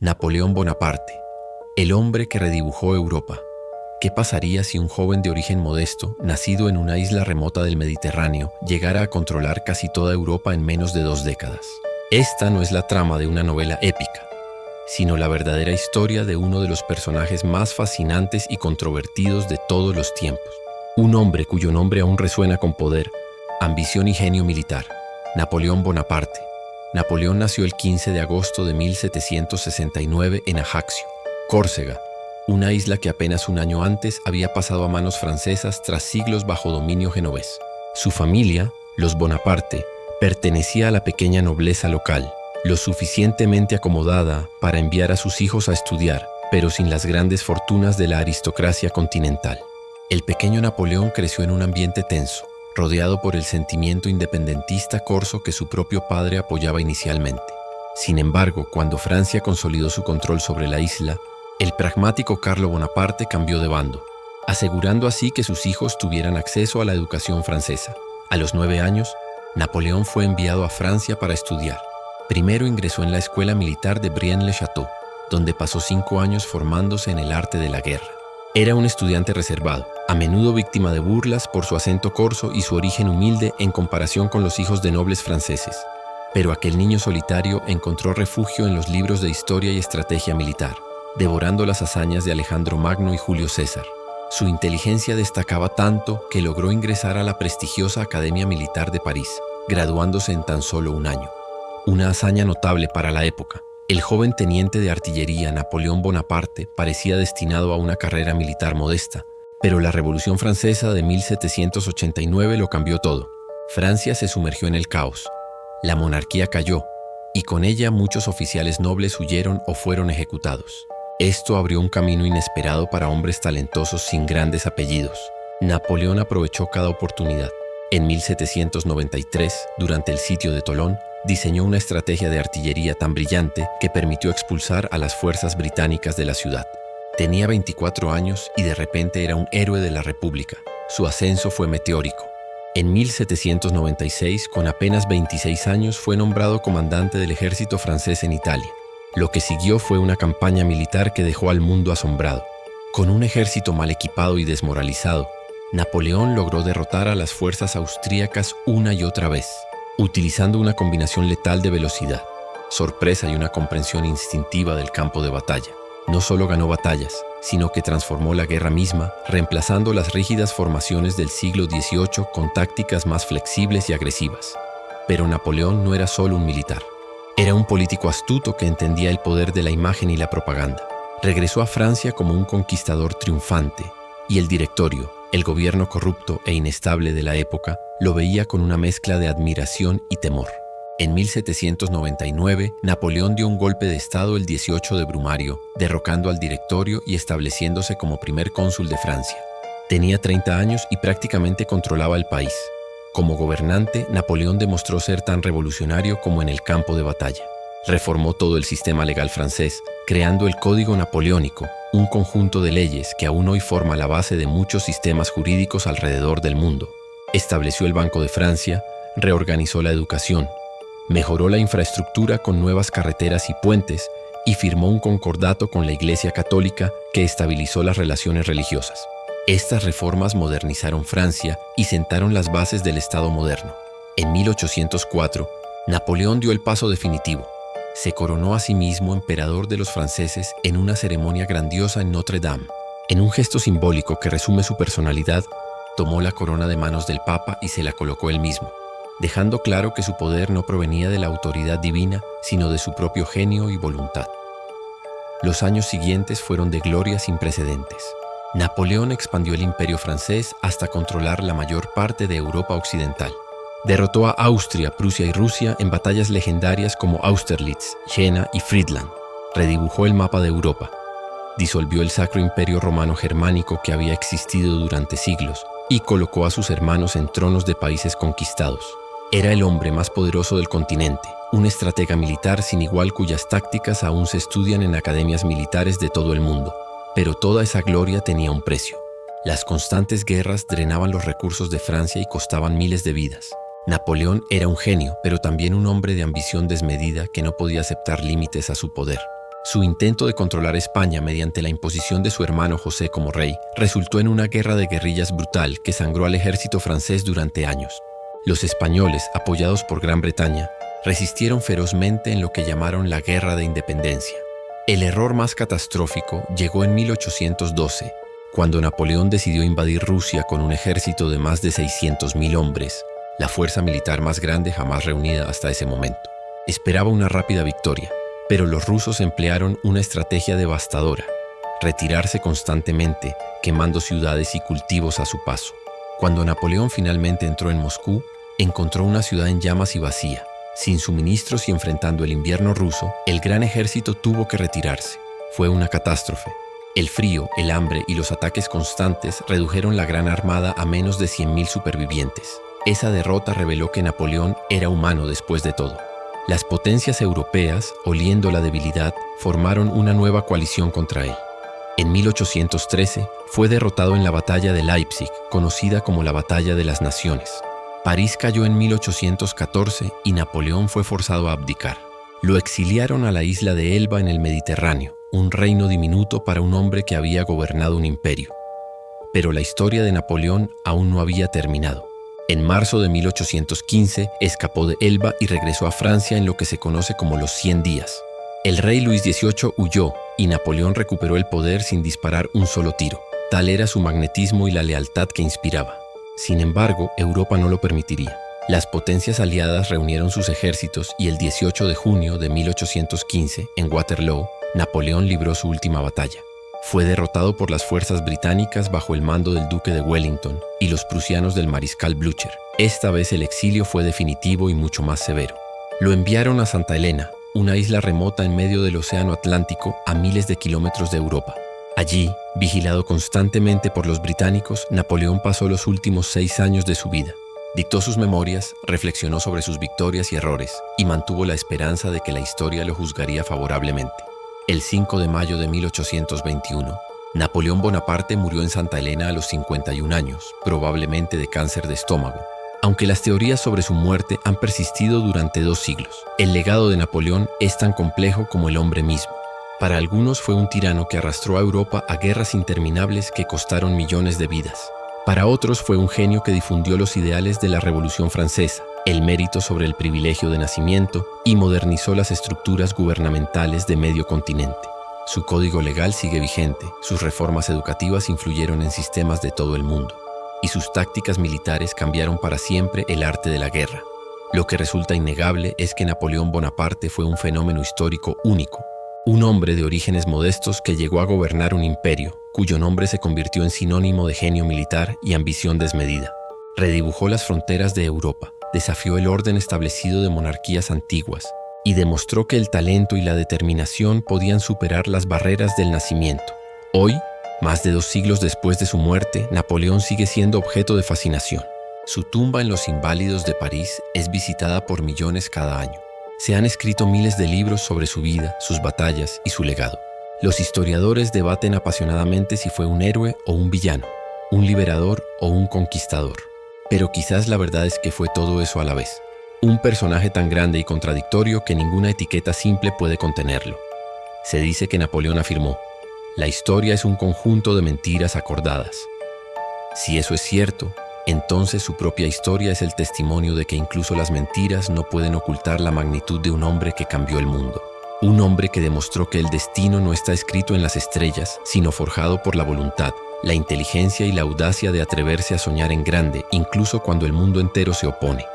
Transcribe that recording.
Napoleón Bonaparte, el hombre que redibujó Europa. ¿Qué pasaría si un joven de origen modesto, nacido en una isla remota del Mediterráneo, llegara a controlar casi toda Europa en menos de 2 décadas? Esta no es la trama de una novela épica, sino la verdadera historia de uno de los personajes más fascinantes y controvertidos de todos los tiempos. Un hombre cuyo nombre aún resuena con poder, ambición y genio militar, Napoleón Bonaparte. Napoleón nació el 15 de agosto de 1769 en Ajaccio, Córcega, una isla que apenas un año antes había pasado a manos francesas tras siglos bajo dominio genovés. Su familia, los Bonaparte, pertenecía a la pequeña nobleza local, lo suficientemente acomodada para enviar a sus hijos a estudiar, pero sin las grandes fortunas de la aristocracia continental. El pequeño Napoleón creció en un ambiente tenso, rodeado por el sentimiento independentista corso que su propio padre apoyaba inicialmente. Sin embargo, cuando Francia consolidó su control sobre la isla, el pragmático Carlo Bonaparte cambió de bando, asegurando así que sus hijos tuvieran acceso a la educación francesa. A los 9 años, Napoleón fue enviado a Francia para estudiar. Primero ingresó en la escuela militar de Brienne-le-Château, donde pasó 5 años formándose en el arte de la guerra. Era un estudiante reservado, a menudo víctima de burlas por su acento corso y su origen humilde en comparación con los hijos de nobles franceses. Pero aquel niño solitario encontró refugio en los libros de historia y estrategia militar, devorando las hazañas de Alejandro Magno y Julio César. Su inteligencia destacaba tanto que logró ingresar a la prestigiosa Academia Militar de París, graduándose en tan solo un año. Una hazaña notable para la época. El joven teniente de artillería Napoleón Bonaparte parecía destinado a una carrera militar modesta, pero la Revolución Francesa de 1789 lo cambió todo. Francia se sumergió en el caos. La monarquía cayó, y con ella muchos oficiales nobles huyeron o fueron ejecutados. Esto abrió un camino inesperado para hombres talentosos sin grandes apellidos. Napoleón aprovechó cada oportunidad. En 1793, durante el sitio de Tolón, diseñó una estrategia de artillería tan brillante que permitió expulsar a las fuerzas británicas de la ciudad. Tenía 24 años y de repente era un héroe de la República. Su ascenso fue meteórico. En 1796, con apenas 26 años, fue nombrado comandante del ejército francés en Italia. Lo que siguió fue una campaña militar que dejó al mundo asombrado. Con un ejército mal equipado y desmoralizado, Napoleón logró derrotar a las fuerzas austríacas una y otra vez, utilizando una combinación letal de velocidad, sorpresa y una comprensión instintiva del campo de batalla. No solo ganó batallas, sino que transformó la guerra misma, reemplazando las rígidas formaciones del siglo XVIII con tácticas más flexibles y agresivas. Pero Napoleón no era solo un militar. Era un político astuto que entendía el poder de la imagen y la propaganda. Regresó a Francia como un conquistador triunfante, y el Directorio, el gobierno corrupto e inestable de la época, lo veía con una mezcla de admiración y temor. En 1799, Napoleón dio un golpe de estado el 18 de Brumario, derrocando al Directorio y estableciéndose como primer cónsul de Francia. Tenía 30 años y prácticamente controlaba el país. Como gobernante, Napoleón demostró ser tan revolucionario como en el campo de batalla. Reformó todo el sistema legal francés, creando el Código Napoleónico, un conjunto de leyes que aún hoy forma la base de muchos sistemas jurídicos alrededor del mundo. Estableció el Banco de Francia, reorganizó la educación, mejoró la infraestructura con nuevas carreteras y puentes y firmó un concordato con la Iglesia Católica que estabilizó las relaciones religiosas. Estas reformas modernizaron Francia y sentaron las bases del Estado moderno. En 1804, Napoleón dio el paso definitivo. Se coronó a sí mismo emperador de los franceses en una ceremonia grandiosa en Notre Dame. En un gesto simbólico que resume su personalidad, tomó la corona de manos del Papa y se la colocó él mismo, dejando claro que su poder no provenía de la autoridad divina, sino de su propio genio y voluntad. Los años siguientes fueron de gloria sin precedentes. Napoleón expandió el imperio francés hasta controlar la mayor parte de Europa occidental. Derrotó a Austria, Prusia y Rusia en batallas legendarias como Austerlitz, Jena y Friedland. Redibujó el mapa de Europa. Disolvió el Sacro Imperio Romano Germánico que había existido durante siglos y colocó a sus hermanos en tronos de países conquistados. Era el hombre más poderoso del continente, un estratega militar sin igual cuyas tácticas aún se estudian en academias militares de todo el mundo. Pero toda esa gloria tenía un precio. Las constantes guerras drenaban los recursos de Francia y costaban miles de vidas. Napoleón era un genio, pero también un hombre de ambición desmedida que no podía aceptar límites a su poder. Su intento de controlar España mediante la imposición de su hermano José como rey resultó en una guerra de guerrillas brutal que sangró al ejército francés durante años. Los españoles, apoyados por Gran Bretaña, resistieron ferozmente en lo que llamaron la Guerra de Independencia. El error más catastrófico llegó en 1812, cuando Napoleón decidió invadir Rusia con un ejército de más de 600.000 hombres, la fuerza militar más grande jamás reunida hasta ese momento. Esperaba una rápida victoria, pero los rusos emplearon una estrategia devastadora: retirarse constantemente, quemando ciudades y cultivos a su paso. Cuando Napoleón finalmente entró en Moscú, encontró una ciudad en llamas y vacía. Sin suministros y enfrentando el invierno ruso, el gran ejército tuvo que retirarse. Fue una catástrofe. El frío, el hambre y los ataques constantes redujeron la gran armada a menos de 100.000 supervivientes. Esa derrota reveló que Napoleón era humano después de todo. Las potencias europeas, oliendo la debilidad, formaron una nueva coalición contra él. En 1813 fue derrotado en la batalla de Leipzig, conocida como la Batalla de las Naciones. París cayó en 1814 y Napoleón fue forzado a abdicar. Lo exiliaron a la isla de Elba en el Mediterráneo, un reino diminuto para un hombre que había gobernado un imperio. Pero la historia de Napoleón aún no había terminado. En marzo de 1815 escapó de Elba y regresó a Francia en lo que se conoce como los 100 días. El rey Luis XVIII huyó y Napoleón recuperó el poder sin disparar un solo tiro. Tal era su magnetismo y la lealtad que inspiraba. Sin embargo, Europa no lo permitiría. Las potencias aliadas reunieron sus ejércitos y el 18 de junio de 1815, en Waterloo, Napoleón libró su última batalla. Fue derrotado por las fuerzas británicas bajo el mando del duque de Wellington y los prusianos del mariscal Blücher. Esta vez el exilio fue definitivo y mucho más severo. Lo enviaron a Santa Elena, una isla remota en medio del Océano Atlántico a miles de kilómetros de Europa. Allí, vigilado constantemente por los británicos, Napoleón pasó los últimos 6 años de su vida. Dictó sus memorias, reflexionó sobre sus victorias y errores y mantuvo la esperanza de que la historia lo juzgaría favorablemente. El 5 de mayo de 1821, Napoleón Bonaparte murió en Santa Elena a los 51 años, probablemente de cáncer de estómago. Aunque las teorías sobre su muerte han persistido durante 2 siglos, el legado de Napoleón es tan complejo como el hombre mismo. Para algunos fue un tirano que arrastró a Europa a guerras interminables que costaron millones de vidas. Para otros fue un genio que difundió los ideales de la Revolución Francesa, el mérito sobre el privilegio de nacimiento y modernizó las estructuras gubernamentales de medio continente. Su código legal sigue vigente, sus reformas educativas influyeron en sistemas de todo el mundo, y sus tácticas militares cambiaron para siempre el arte de la guerra. Lo que resulta innegable es que Napoleón Bonaparte fue un fenómeno histórico único. Un hombre de orígenes modestos que llegó a gobernar un imperio, cuyo nombre se convirtió en sinónimo de genio militar y ambición desmedida. Redibujó las fronteras de Europa, desafió el orden establecido de monarquías antiguas y demostró que el talento y la determinación podían superar las barreras del nacimiento. Hoy, más de 2 siglos después de su muerte, Napoleón sigue siendo objeto de fascinación. Su tumba en los Inválidos de París es visitada por millones cada año. Se han escrito miles de libros sobre su vida, sus batallas y su legado. Los historiadores debaten apasionadamente si fue un héroe o un villano, un liberador o un conquistador. Pero quizás la verdad es que fue todo eso a la vez. Un personaje tan grande y contradictorio que ninguna etiqueta simple puede contenerlo. Se dice que Napoleón afirmó: "La historia es un conjunto de mentiras acordadas". Si eso es cierto, entonces su propia historia es el testimonio de que incluso las mentiras no pueden ocultar la magnitud de un hombre que cambió el mundo. Un hombre que demostró que el destino no está escrito en las estrellas, sino forjado por la voluntad, la inteligencia y la audacia de atreverse a soñar en grande, incluso cuando el mundo entero se opone.